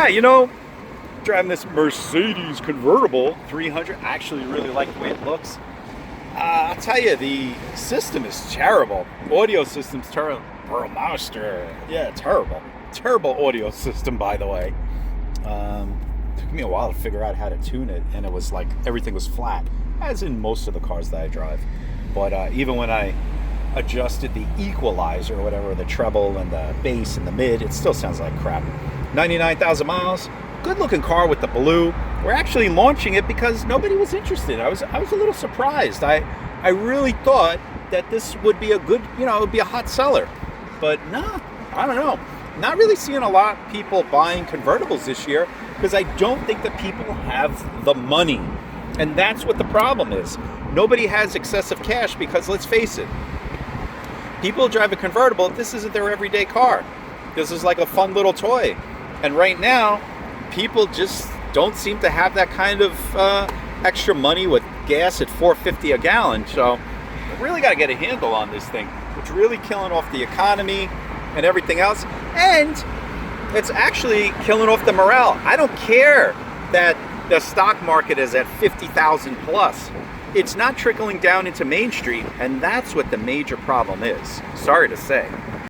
Yeah, driving this Mercedes convertible 300. I actually really like the way it looks. I'll tell you, the system is terrible. Audio system's terrible. Burmaster. Yeah, terrible. Terrible audio system, by the way. Took me a while to figure out how to tune it, and it was like everything was flat, as in most of the cars that I drive. But even when I adjusted the equalizer or whatever, the treble and the bass and the mid, it still sounds like crap. 99,000 miles. Good looking car with the blue. We're actually launching it because nobody was interested. I was a little surprised. I really thought that this would be a good, it would be a hot seller. But no, I don't know. Not really seeing a lot of people buying convertibles this year because I don't think that people have the money. And that's what the problem is. Nobody has excessive cash because, let's face it, people drive a convertible. This isn't their everyday car. This is like a fun little toy. And right now, people just don't seem to have that kind of extra money with gas at $4.50 a gallon. So we really got to get a handle on this thing. It's really killing off the economy and everything else. And it's actually killing off the morale. I don't care that the stock market is at 50,000 plus. It's not trickling down into Main Street, and that's what the major problem is. Sorry to say.